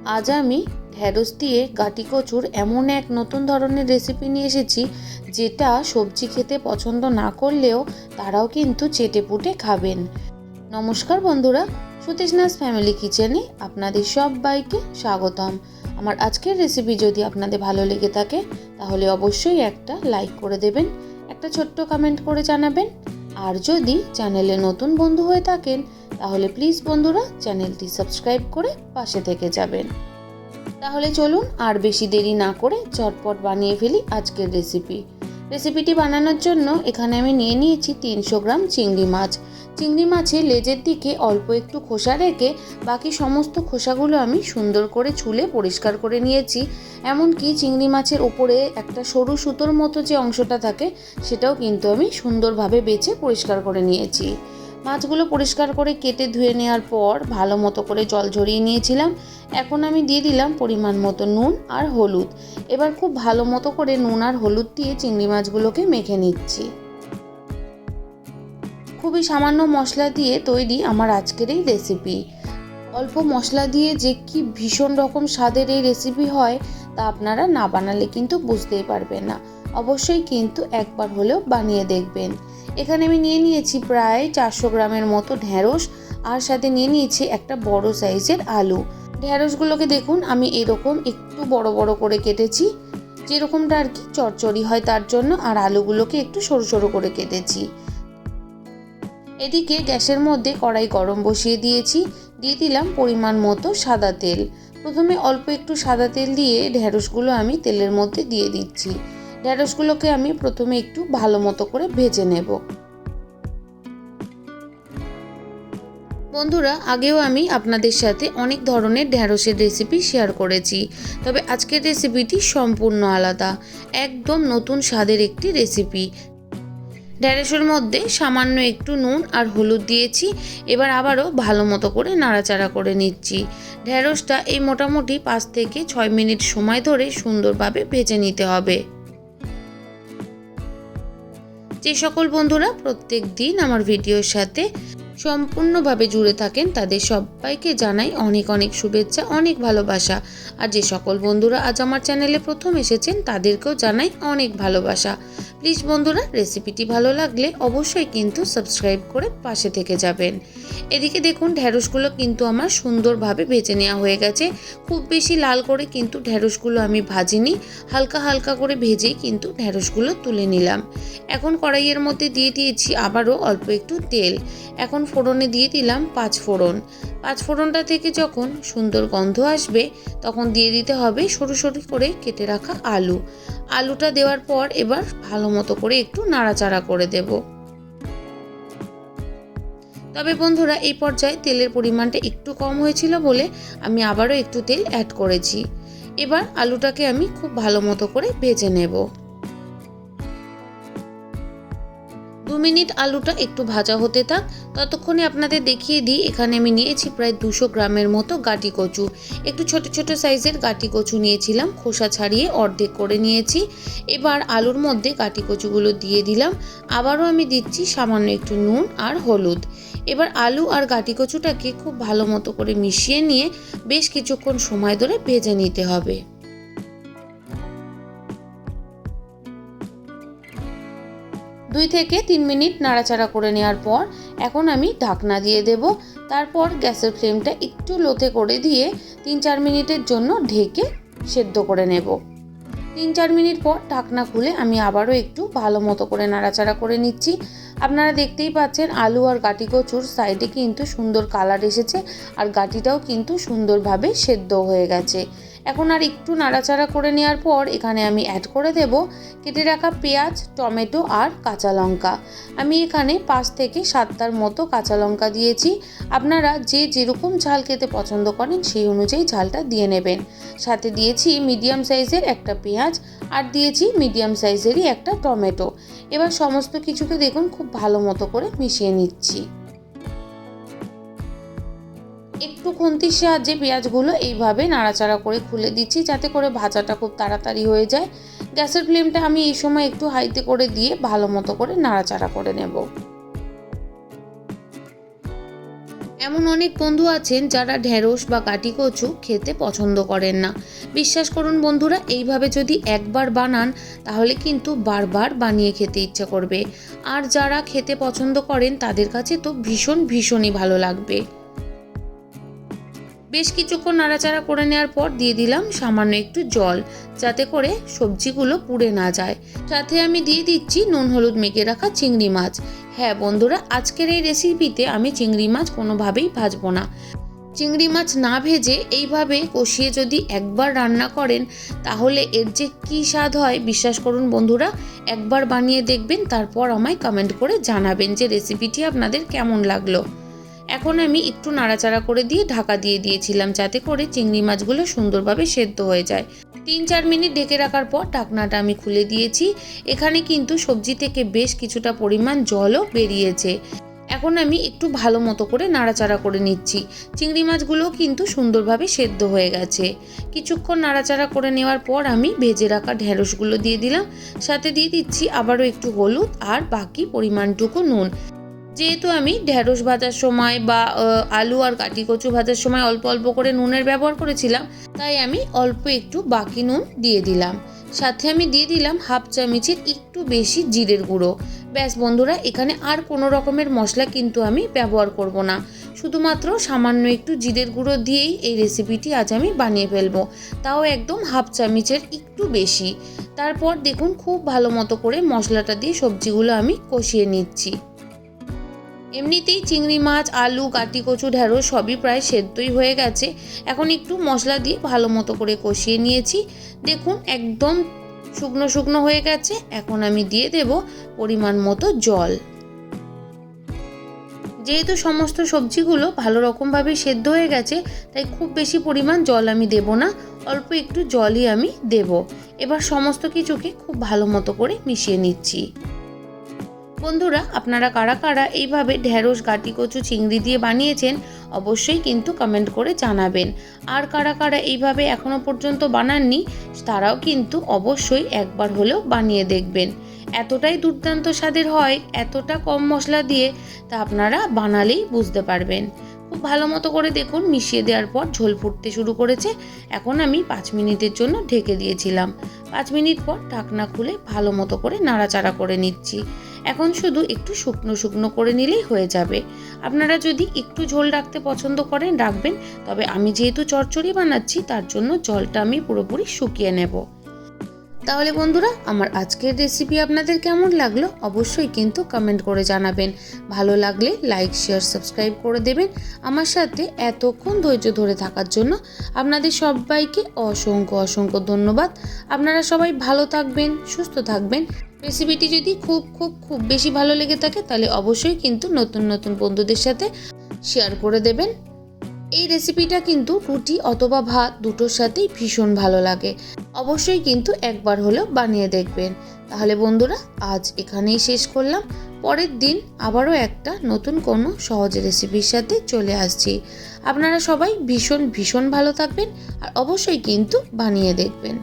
আজ আমি ঢ্যাঁড়স দিয়ে গাটি কচুর এমন এক নতুন ধরনের রেসিপি নিয়ে এসেছি যেটা সবজি খেতে পছন্দ না করলেও তারাও কিন্তু চেটেপুটে খাবেন। নমস্কার বন্ধুরা, সুতৃষ্ণাস ফ্যামিলি কিচেনে আপনাদের সবাইকে স্বাগতম। আমার আজকের রেসিপি যদি আপনাদের ভালো লেগে থাকে তাহলে অবশ্যই একটা লাইক করে দেবেন, একটা ছোট্ট কমেন্ট করে জানাবেন। আর যদি চ্যানেলে নতুন বন্ধু হয়ে থাকেন তাহলে প্লিজ বন্ধুরা চ্যানেলটি সাবস্ক্রাইব করে পাশে থেকে যাবেন। তাহলে চলুন আর বেশি দেরি না করে ঝটপট বানিয়ে ফেলি আজকের রেসিপিটি বানানোর জন্য এখানে আমি নিয়ে নিয়েছি 300 গ্রাম চিংড়ি মাছ। চিংড়ি মাছের লেজের দিকে অল্প একটু খোসা রেখে বাকি সমস্ত খোসাগুলো আমি সুন্দর করে ছুলে পরিষ্কার করে নিয়েছি। এমনকি চিংড়ি মাছের ওপরে একটা সরু সুতোর মতো যে অংশটা থাকে সেটাও কিন্তু আমি সুন্দরভাবে বেছে পরিষ্কার করে নিয়েছি। মাছগুলো পরিষ্কার করে কেটে ধুয়ে নেওয়ার পর ভালো মতো করে জল ঝরিয়ে নিয়েছিলাম। এখন আমি দিয়ে দিলাম পরিমাণ মতো নুন আর হলুদ। এবার খুব ভালো মতো করে নুন আর হলুদ দিয়ে চিংড়ি মাছগুলোকে মেখে নিচ্ছি। খুবই সামান্য মশলা দিয়ে তৈরি আমার আজকের এই রেসিপি। অল্প মশলা দিয়ে যে কি ভীষণ রকম স্বাদের এই রেসিপি হয় তা আপনারা না বানালে কিন্তু বুঝতেই পারবেন না। অবশ্যই কিন্তু একবার হলেও বানিয়ে দেখবেন। এখানে আমি নিয়ে নিয়েছি প্রায় 400 গ্রামের মতো ঢ্যাঁড়স, আর সাথে নিয়ে নিয়েছি একটা বড় সাইজের আলু। ঢ্যাঁড়সগুলোকে দেখুন আমি এরকম একটু বড় বড় করে কেটেছি, যেরকমটা আর কি চচ্চড়ি হয় তার জন্য, আর আলুগুলোকে একটু সরু সরু করে কেটেছি। এদিকে গ্যাসের মধ্যে কড়াই গরম বসিয়ে দিয়েছি, দিয়ে দিলাম পরিমাণ মতো সাদা তেল। প্রথমে অল্প একটু সাদা তেল দিয়ে ঢ্যাঁড়সগুলো আমি তেলের মধ্যে দিয়ে দিচ্ছি। ঢ্যাঁড়সগুলোকে আমি প্রথমে একটু ভালো মতো করে ভেজে নেব। বন্ধুরা, আগেও আমি আপনাদের সাথে অনেক ধরনের ঢ্যাঁড়সের রেসিপি শেয়ার করেছি, তবে আজকের রেসিপিটি সম্পূর্ণ আলাদা, একদম নতুন স্বাদের একটি রেসিপি। ঢ্যাঁড়সের মধ্যে সামান্য একটু নুন আর হলুদ দিয়েছি। এবার আবারও ভালো মতো করে নাড়াচাড়া করে নিচ্ছি। ঢ্যাঁড়সটা এই মোটামুটি 5 থেকে 6 মিনিট সময় ধরে সুন্দরভাবে ভেজে নিতে হবে। যে সকল বন্ধুরা প্রত্যেক দিন আমার ভিডিওর সাথে সম্পূর্ণভাবে জুড়ে থাকেন তাদের সবাইকে জানাই অনেক অনেক শুভেচ্ছা, অনেক ভালোবাসা। আর যে সকল বন্ধুরা আজ আমার চ্যানেলে প্রথম এসেছেন তাদেরকেও জানাই অনেক ভালোবাসা। প্লিজ বন্ধুরা, রেসিপিটি ভালো লাগলে অবশ্যই কিন্তু সাবস্ক্রাইব করে পাশে থেকে যাবেন। এদিকে দেখুন ঢ্যাঁড়সগুলো কিন্তু আমার সুন্দরভাবে ভেজে নেওয়া হয়ে গেছে। খুব বেশি লাল করে কিন্তু ঢ্যাঁড়সগুলো আমি ভাজিনি, হালকা হালকা করে ভেজেই কিন্তু ঢ্যাঁড়সগুলো তুলে নিলাম। এখন কড়াইয়ের মধ্যে দিয়ে দিয়েছি আবারও অল্প একটু তেল। এখন ফোড়নে দিয়ে দিলাম 5 ফোড়ন। 5 ফোড়নটা থেকে যখন সুন্দর গন্ধ আসবে তখন দিয়ে দিতে হবে সরু সরু করে কেটে রাখা আলু। আলুটা দেওয়ার পর এবার ভালো মতো করে একটু নাড়াচাড়া করে দেব। তবে বন্ধুরা, এই পর্যায়ে তেলের পরিমাণটা একটু কম হয়েছিল বলে আমি আবারও একটু তেল অ্যাড করেছি। এবার আলুটাকে আমি খুব ভালো মতো করে ভেজে নেব। 2 মিনিট আলুটা একটু ভাজা হতে থাক, ততক্ষণে আপনাদের দেখিয়ে দিই এখানে আমি নিয়েছি প্রায় 200 গ্রামের মতো গাটি কচু। একটু ছোট ছোট সাইজের গাটি কচু নিয়েছিলাম, খোসা ছাড়িয়ে অর্ধেক করে নিয়েছি। এবার আলুর মধ্যে গাটি কচুগুলো দিয়ে দিলাম। আবারও আমি দিচ্ছি সামান্য একটু নুন আর হলুদ। এবার আলু আর গাটি কচুটাকে খুব ভালো মতো করে মিশিয়ে নিয়ে বেশ কিছুক্ষণ সময় ধরে ভেজে নিতে হবে। 2 থেকে 3 মিনিট নাড়াচাড়া করে নেওয়ার পর এখন আমি ঢাকনা দিয়ে দেব। তারপর গ্যাসের ফ্লেমটা একটু লোতে করে দিয়ে 3-4 মিনিটের জন্য ঢেকে সেদ্ধ করে নেব। 3-4 মিনিট পর ঢাকনা খুলে আমি আবারও একটু ভালো মতো করে নাড়াচাড়া করে নিচ্ছি। আপনারা দেখতেই পাচ্ছেন আলু আর গাটি কচুর সাইডে কিন্তু সুন্দর কালার এসেছে, আর গাটিটাও কিন্তু সুন্দরভাবে সেদ্ধ হয়ে গেছে। এখন আর একটু নাড়াচাড়া করে নেওয়ার পর এখানে আমি অ্যাড করে দেব কেটে রাখা পেঁয়াজ, টমেটো আর কাঁচা লঙ্কা। আমি এখানে 5 থেকে 7টার মতো কাঁচা লঙ্কা দিয়েছি। আপনারা যে যেরকম ঝাল খেতে পছন্দ করেন সেই অনুযায়ী ঝালটা দিয়ে নেবেন। সাথে দিয়েছি মিডিয়াম সাইজের একটা পেঁয়াজ, আর দিয়েছি মিডিয়াম সাইজেরই একটা টমেটো। এবার সমস্ত কিছুকে দেখুন খুব ভালো মতো করে মিশিয়ে নিচ্ছি। একটু খুন্তির সাহায্যে পেঁয়াজগুলো এইভাবে নাড়াচাড়া করে খুলে দিচ্ছি যাতে করে ভাজাটা খুব তাড়াতাড়ি হয়ে যায়। গ্যাসের ফ্লেমটা আমি এই সময় একটু হাইতে করে দিয়ে ভালো মতো করে নাড়াচাড়া করে নেব। এমন অনেক বন্ধু আছেন যারা ঢেঁড়স বা কাটি কচু খেতে পছন্দ করেন না। বিশ্বাস করুন বন্ধুরা, এইভাবে যদি একবার বানান তাহলে কিন্তু বারবার বানিয়ে খেতে ইচ্ছা করবে। আর যারা খেতে পছন্দ করেন তাদের কাছে তো ভীষণই ভালো লাগবে। বেশ কিছুক্ষণ নাড়াচাড়া করে নেওয়ার পর দিয়ে দিলাম সামান্য একটু জল, যাতে করে সবজিগুলো পুড়ে না যায়। সাথে আমি দিয়ে দিচ্ছি নুন হলুদ মেখে রাখা চিংড়ি মাছ। হ্যাঁ বন্ধুরা, আজকের এই রেসিপিতে আমি চিংড়ি মাছ কোনোভাবেই ভাজবো না। চিংড়ি মাছ না ভেজে এইভাবে কষিয়ে যদি একবার রান্না করেন তাহলে এর যে কী স্বাদ হয়, বিশ্বাস করুন বন্ধুরা, একবার বানিয়ে দেখবেন, তারপর আমায় কমেন্ট করে জানাবেন যে রেসিপিটি আপনাদের কেমন লাগলো। এখন আমি একটু নাড়াচাড়া করে দিয়ে ঢাকা দিয়ে দিয়েছিলাম, যাতে করে চিংড়ি মাছগুলো সুন্দরভাবে সেদ্ধ হয়ে যায়। 3-4 মিনিট ঢেকে রাখার পর ঢাকনাটা আমি খুলে দিয়েছি। এখানে কিন্তু সবজি থেকে বেশ কিছুটা পরিমাণ জলও বেরিয়েছে। এখন আমি একটু ভালো মতো করে নাড়াচাড়া করে নিচ্ছি। চিংড়ি মাছগুলোও কিন্তু সুন্দরভাবে সেদ্ধ হয়ে গেছে। কিছুক্ষণ নাড়াচাড়া করে নেওয়ার পর আমি ভেজে রাখা ঢেঁড়সগুলো দিয়ে দিলাম। সাথে দিয়ে দিচ্ছি আবারও একটু হলুদ আর বাকি পরিমাণটুকু নুন। যেহেতু আমি ঢেঁড়স ভাজার সময় বা আলু আর কাটি কচু ভাজার সময় অল্প অল্প করে নুনের ব্যবহার করেছিলাম, তাই আমি অল্প একটু বাকি নুন দিয়ে দিলাম। সাথে আমি দিয়ে দিলাম হাফ চামচের একটু বেশি জিরের গুঁড়ো। ব্যাস বন্ধুরা, এখানে আর কোনো রকমের মশলা কিন্তু আমি ব্যবহার করব না। শুধুমাত্র সামান্য একটু জিরের গুঁড়ো দিয়েই এই রেসিপিটি আজ আমি বানিয়ে ফেলবো, তাও একদম হাফ চামচের একটু বেশি। তারপর দেখুন খুব ভালো মতো করে মশলাটা দিয়ে সবজিগুলো আমি কষিয়ে নিচ্ছি। এমনিতেই চিংড়ি মাছ, আলু, কাটি কচু, ঢেঁড়স সবই প্রায় সেদ্ধই হয়ে গেছে। এখন একটু মশলা দিয়ে ভালো মতো করে কষিয়ে নিয়েছি। দেখুন একদম শুকনো শুকনো হয়ে গেছে। এখন আমি দিয়ে দেব পরিমাণ মতো জল। যেহেতু সমস্ত সবজিগুলো ভালো রকমভাবে সেদ্ধ হয়ে গেছে, তাই খুব বেশি পরিমাণ জল আমি দেব না, অল্প একটু জলই আমি দেব। এবার সমস্ত কিছুকে খুব ভালো মতো করে মিশিয়ে নিচ্ছি। বন্ধুরা, আপনারা কারা কারা এইভাবে ঢেঁড়স, কাটি কচু, চিংড়ি দিয়ে বানিয়েছেন অবশ্যই কিন্তু কমেন্ট করে জানাবেন। আর কারা কারা এইভাবে এখনো পর্যন্ত বানাননি তারাও কিন্তু অবশ্যই একবার হলেও বানিয়ে দেখবেন। এতটাই দুর্দান্ত স্বাদের হয়, এতটা কম মশলা দিয়ে, তা আপনারা বানালেই বুঝতে পারবেন। খুব ভালো মতো করে দেখুন মিশিয়ে দেওয়ার পর ঝোল ফুটতে শুরু করেছে। এখন আমি 5 মিনিটের জন্য ঢেকে দিয়েছিলাম। 5 মিনিট পর ঢাকনা খুলে ভালো মতো করে নাড়াচাড়া করে নিচ্ছি। এখন শুধু একটু শুকনো শুকনো করে নিলেই হয়ে যাবে। আপনারা যদি একটু ঝোল রাখতে পছন্দ করেন রাখবেন, তবে আমি যেহেতু চচ্চড়ি বানাচ্ছি তার জন্য জলটা আমি পুরোপুরি শুকিয়ে নেব। তাহলে বন্ধুরা, আমার আজকের রেসিপি আপনাদের কেমন লাগলো অবশ্যই কিন্তু কমেন্ট করে জানাবেন। ভালো লাগলে লাইক, শেয়ার, সাবস্ক্রাইব করে দেবেন। আমার সাথে এতক্ষণ ধৈর্য ধরে থাকার জন্য আপনাদের সবাইকে অসংখ্য ধন্যবাদ। আপনারা সবাই ভালো থাকবেন, সুস্থ থাকবেন। রেসিপিটি যদি খুব বেশি ভালো লেগে থাকে তাহলে অবশ্যই কিন্তু নতুন বন্ধুদের সাথে শেয়ার করে দেবেন। এই রেসিপিটা কিন্তু রুটি অথবা ভাত দুটোর সাথেই ভীষণ ভালো লাগে। অবশ্যই কিন্তু একবার হলেও বানিয়ে দেখবেন। তাহলে বন্ধুরা, আজ এখানেই শেষ করলাম। পরের দিন আবারও একটা নতুন কোনো সহজ রেসিপির সাথে চলে আসছি। আপনারা সবাই ভীষণ ভালো থাকবেন আর অবশ্যই কিন্তু বানিয়ে দেখবেন।